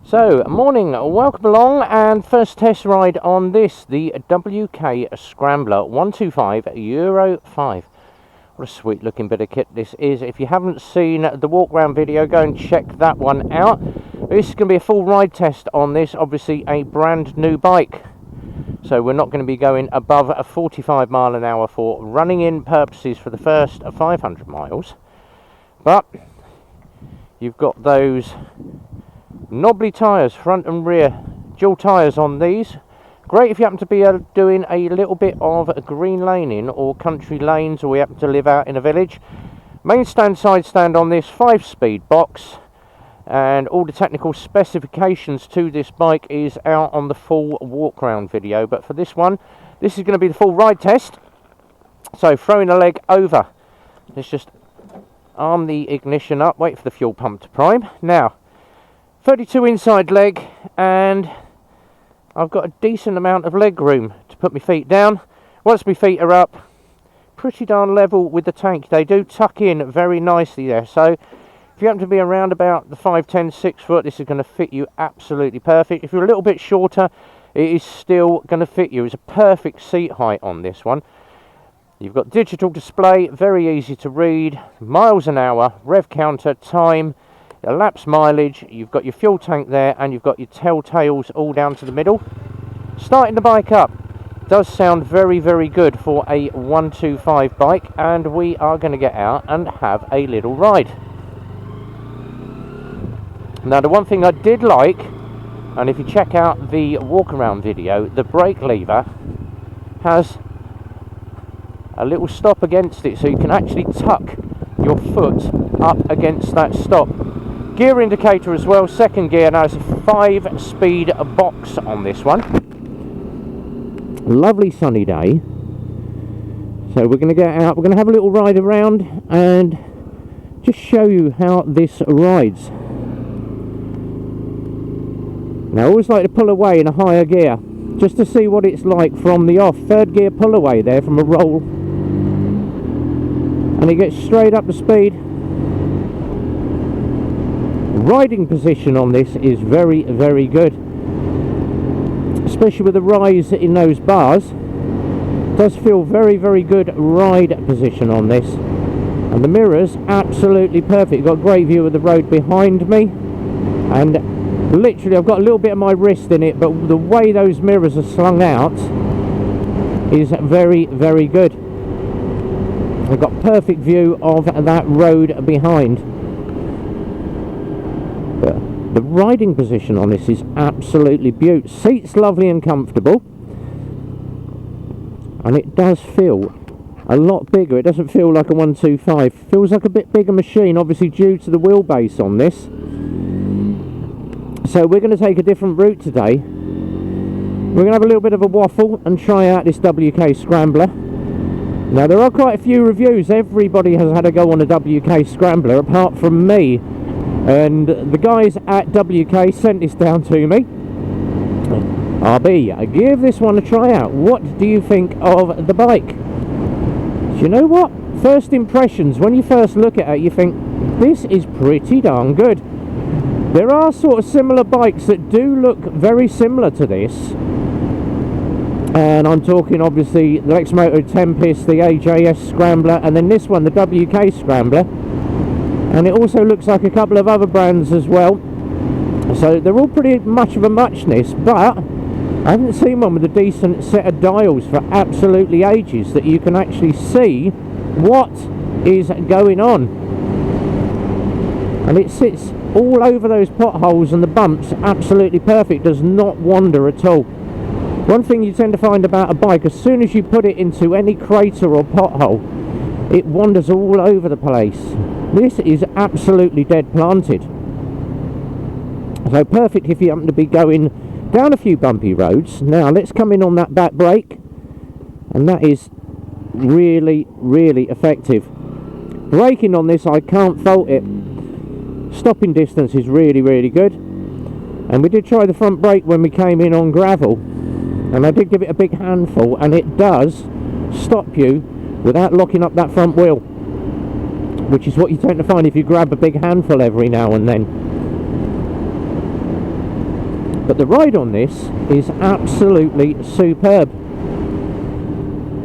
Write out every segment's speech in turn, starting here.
So, morning, welcome along, and first test ride on this, the WK Scrambler 125 Euro 5. What a sweet looking bit of kit this is. If you haven't seen the walk around video, go and check that one out. This is going to be a full ride test on this, obviously a brand new bike. So we're not going to be going above a 45 mile an hour for running in purposes for the first 500 miles. But you've got those knobbly tyres, front and rear, dual tyres on these. Great if you happen to be doing a little bit of green laning or country lanes, or you happen to live out in a village. Main stand, side stand on this, 5-speed box, and all the technical specifications to this bike is out on the full walk around video. But for this one, this is going to be the full ride test. So throwing a leg over, let's just arm the ignition up, wait for the fuel pump to prime. Now 32 inside leg, and I've got a decent amount of leg room to put my feet down. Once my feet are up, pretty darn level with the tank. They do tuck in very nicely there, so if you happen to be around about the 5'10", 6 foot, this is going to fit you absolutely perfect. If you're a little bit shorter, it is still going to fit you. It's a perfect seat height on this one. You've got digital display, very easy to read, miles an hour, rev counter, time, elapsed mileage. You've got your fuel tank there, and you've got your telltales all down to the middle. Starting the bike up does sound very, very good for a 125 bike, and we are going to get out and have a little ride. Now, the one thing I did like, and if you check out the walk around video, the brake lever has a little stop against it, so you can actually tuck your foot up against that stop. Gear indicator as well, second gear. Now it's a 5-speed box on this one. Lovely sunny day. So we're going to get out, we're going to have a little ride around and just show you how this rides. Now I always like to pull away in a higher gear, just to see what it's like from the off. Third gear pull away there from a roll. And it gets straight up to speed. Riding position on this is very, very good, especially with the rise in those bars. Does feel very, very good ride position on this, and the mirrors absolutely perfect. Got a great view of the road behind me, and literally I've got a little bit of my wrist in it, but the way those mirrors are slung out is very, very good. I've got perfect view of that road behind. The riding position on this is absolutely beautiful. Seat's lovely and comfortable, and it does feel a lot bigger. It doesn't feel like a 125. Feels like a bit bigger machine, obviously due to the wheelbase on this. So we're going to take a different route today. We're going to have a little bit of a waffle and try out this WK Scrambler. Now there are quite a few reviews. Everybody has had a go on a WK Scrambler apart from me. And the guys at WK sent this down to me. RB, give this one a try out. What do you think of the bike? Do you know what? First impressions, when you first look at it, you think, this is pretty darn good. There are sort of similar bikes that do look very similar to this. And I'm talking obviously the Lexmoto Tempest, the AJS Scrambler, and then this one, the WK Scrambler. And it also looks like a couple of other brands as well. So they're all pretty much of a muchness, but I haven't seen one with a decent set of dials for absolutely ages that you can actually see what is going on. And it sits all over those potholes and the bumps absolutely perfect, does not wander at all. One thing you tend to find about a bike, as soon as you put it into any crater or pothole, it wanders all over the place. This is absolutely dead planted. So perfect if you happen to be going down a few bumpy roads. Now let's come in on that back brake, and that is really, really effective. Braking on this, I can't fault it. Stopping distance is really, really good. And we did try the front brake when we came in on gravel, and I did give it a big handful, and it does stop you without locking up that front wheel, which is what you tend to find if you grab a big handful every now and then. but the ride on this is absolutely superb.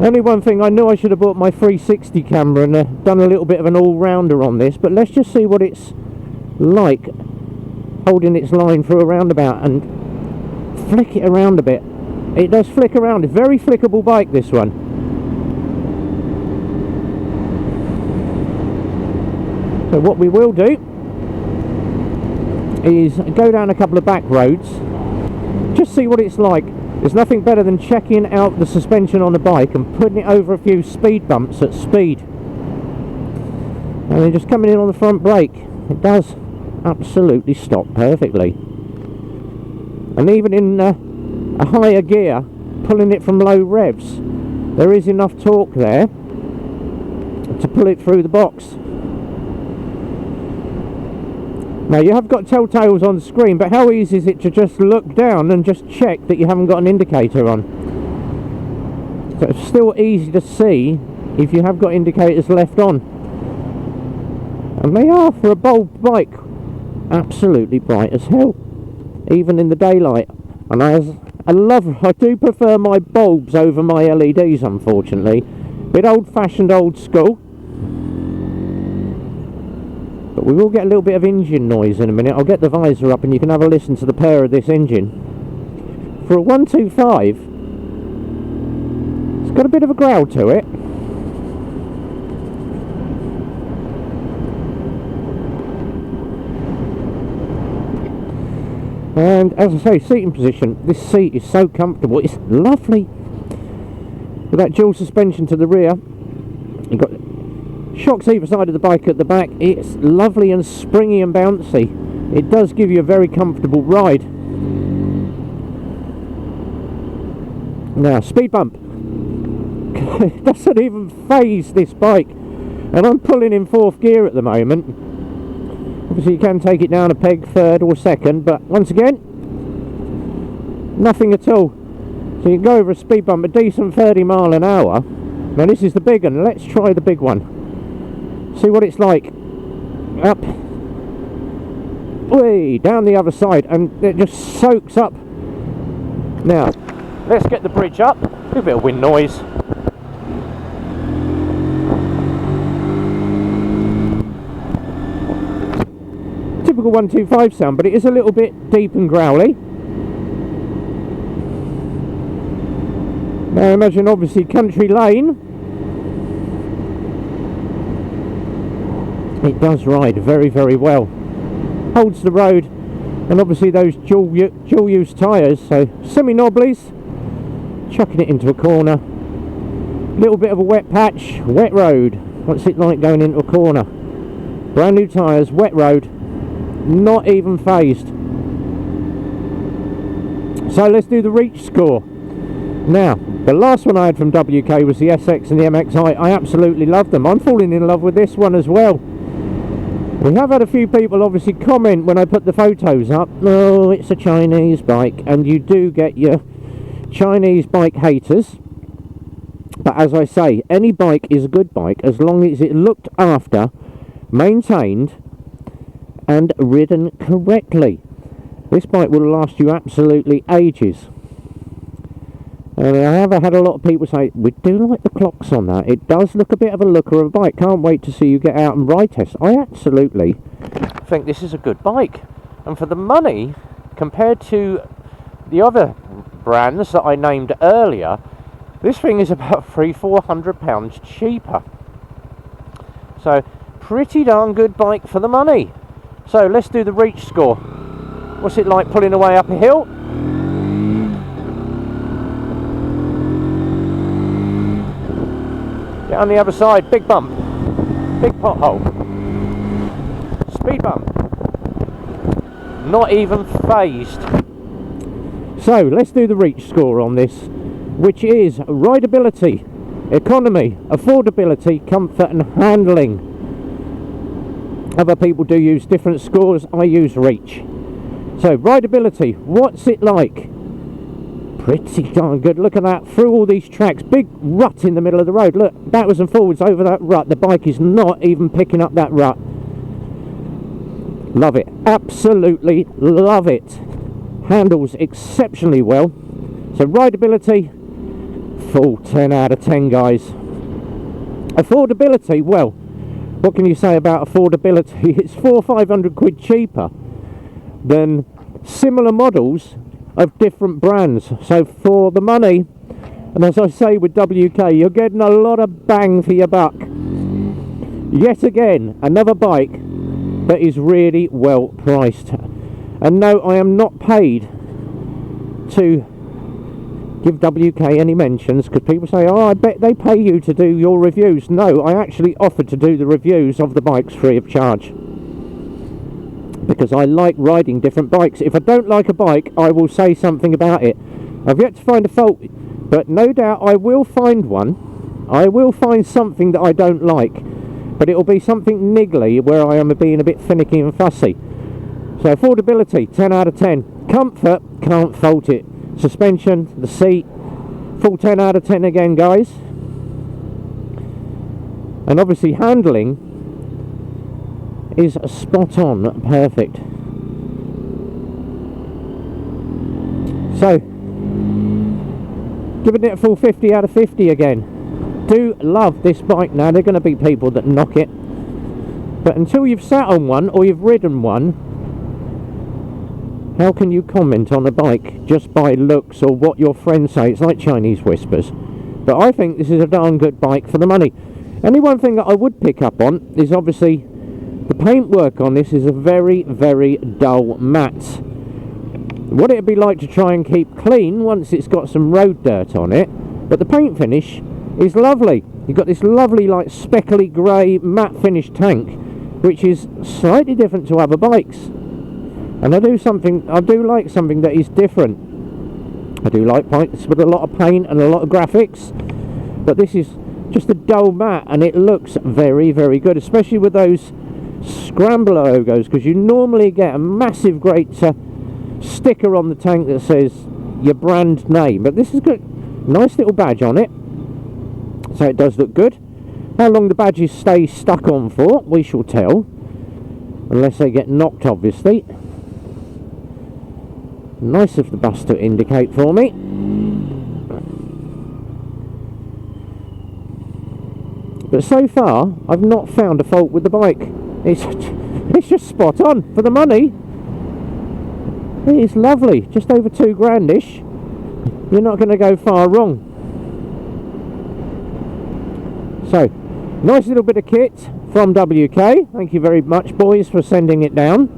Only one thing, I knew I should have bought my 360 camera and done a little bit of an all-rounder on this, but let's just see what it's like holding its line through a roundabout and flick it around a bit. It does flick around. It's a very flickable bike, this one. So what we will do is go down a couple of back roads, just see what it's like. There's nothing better than checking out the suspension on the bike and putting it over a few speed bumps at speed, and then just coming in on the front brake. It does absolutely stop perfectly, and even in a higher gear, pulling it from low revs, there is enough torque there to pull it through the box. Now, you have got telltales on the screen, but how easy is it to just look down and just check that you haven't got an indicator on? So it's still easy to see if you have got indicators left on. And they are, for a bulb bike, absolutely bright as hell, even in the daylight. And I do prefer my bulbs over my LEDs, unfortunately. Bit old-fashioned, old school. But we will get a little bit of engine noise in a minute. I'll get the visor up and you can have a listen to the purr of this engine. For a 125, it's got a bit of a growl to it. And as I say, seating position, this seat is so comfortable. It's lovely. With that dual suspension to the rear, you've got shocks either side of the bike at the back. It's lovely and springy and bouncy. It does give you a very comfortable ride. Now, speed bump. It doesn't even phase this bike. And I'm pulling in 4th gear at the moment. Obviously you can take it down a peg, 3rd or 2nd, but once again, nothing at all. So you can go over a speed bump, a decent 30 mile an hour. Now this is the big one. Let's try the big one. See what it's like. Up, way down the other side, and it just soaks up. Now let's get the bridge up. A bit of wind noise. Typical 125 sound, but it is a little bit deep and growly. Now imagine, obviously, country lane. It does ride very, very well. Holds the road, and obviously those dual use tyres, so semi-knobblies. Chucking it into a corner. Little bit of a wet patch, wet road. What's it like going into a corner? Brand new tyres, wet road. Not even phased. So let's do the reach score. Now, the last one I had from WK was the SX and the MXI. I absolutely love them. I'm falling in love with this one as well. We have had a few people obviously comment when I put the photos up, oh, it's a Chinese bike, and you do get your Chinese bike haters. But as I say, any bike is a good bike as long as it's looked after, maintained and ridden correctly. This bike will last you absolutely ages. And I have had a lot of people say, we do like the clocks on that. It does look a bit of a looker of a bike. Can't wait to see you get out and ride test. I absolutely think this is a good bike. And for the money, compared to the other brands that I named earlier, this thing is about £300-400 cheaper. So, pretty darn good bike for the money. So, let's do the reach score. What's it like pulling away up a hill? Down the other side, big bump, big pothole, speed bump, not even phased. So let's do the reach score on this, which is rideability, economy, affordability, comfort and handling. Other people do use different scores, I use reach. So rideability, what's it like? Pretty darn good. Look at that, through all these tracks, big rut in the middle of the road. Look, backwards and forwards over that rut. The bike is not even picking up that rut. Love it, absolutely love it. handles exceptionally well. So rideability, full 10 out of 10, guys. Affordability, well, what can you say about affordability? It's 400 or 500 quid cheaper than similar models of different brands. So for the money, and as I say with WK, you're getting a lot of bang for your buck. Yet again, another bike that is really well priced. And no, I am not paid to give WK any mentions, because people say, oh, I bet they pay you to do your reviews. No, I actually offered to do the reviews of the bikes free of charge, because I like riding different bikes. If I don't like a bike, I will say something about it. I've yet to find a fault, but no doubt I will find one. I will find something that I don't like, but it will be something niggly where I am being a bit finicky and fussy. So affordability, 10 out of 10. Comfort, can't fault it. Suspension, the seat, full 10 out of 10 again, guys. And obviously handling is spot on, perfect. So giving it a full 50 out of 50 again. Do love this bike. Now, there are going to be people that knock it, but until you've sat on one or you've ridden one, how can you comment on a bike just by looks or what your friends say? It's like Chinese whispers. But I think this is a darn good bike for the money. Only one thing that I would pick up on is obviously the paintwork on this is a very, very dull matte. What it'd be like to try and keep clean once it's got some road dirt on it, but the paint finish is lovely. You've got this lovely like speckly grey matte finish tank, which is slightly different to other bikes. And I do like something that is different. I do like bikes with a lot of paint and a lot of graphics, but this is just a dull matte, and it looks very, very good, especially with those Scrambler logos, because you normally get a massive great sticker on the tank that says your brand name, but this is good. Nice little badge on it, so it does look good. How long the badges stay stuck on for, we shall tell, unless they get knocked, obviously. Nice of the bus to indicate for me. But so far, I've not found a fault with the bike. It's just spot on for the money. It is lovely, just over £2 You're not going to go far wrong. So, nice little bit of kit from WK. Thank you very much, boys, for sending it down.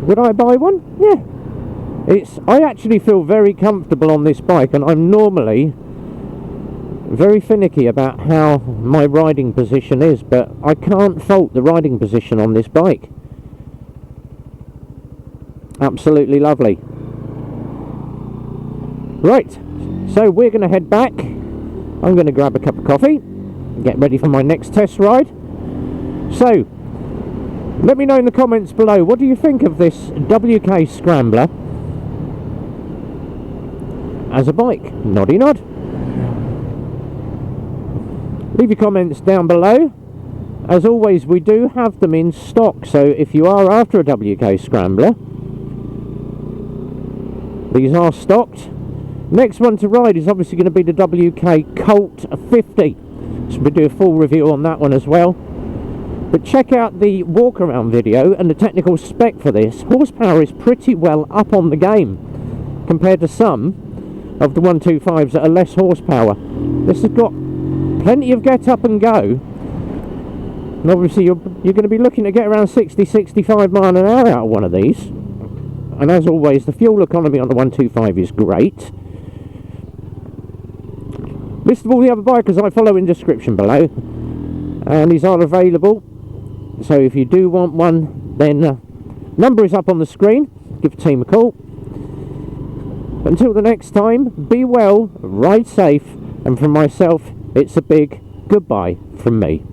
Would I buy one? Yeah. I actually feel very comfortable on this bike, and I'm normally very finicky about how my riding position is, but I can't fault the riding position on this bike. Absolutely lovely. Right, so we're going to head back. I'm going to grab a cup of coffee and get ready for my next test ride. So let me know in the comments below, what do you think of this WK Scrambler as a bike? Noddy nod. Leave your comments down below. As always, we do have them in stock, so if you are after a WK Scrambler, these are stocked. Next one to ride is obviously going to be the WK Colt 50, so we'll do a full review on that one as well. But check out the walk around video and the technical spec for this. Horsepower is pretty well up on the game compared to some of the 125s that are less horsepower. This has got plenty of get up and go, and obviously you're going to be looking to get around 60-65 mile an hour out of one of these. And as always, the fuel economy on the 125 is great. List of all the other bikers I follow in description below, and these are available, so if you do want one, then number is up on the screen. Give the team a call. But until the next time, be well, ride safe, and from myself, it's a big goodbye from me.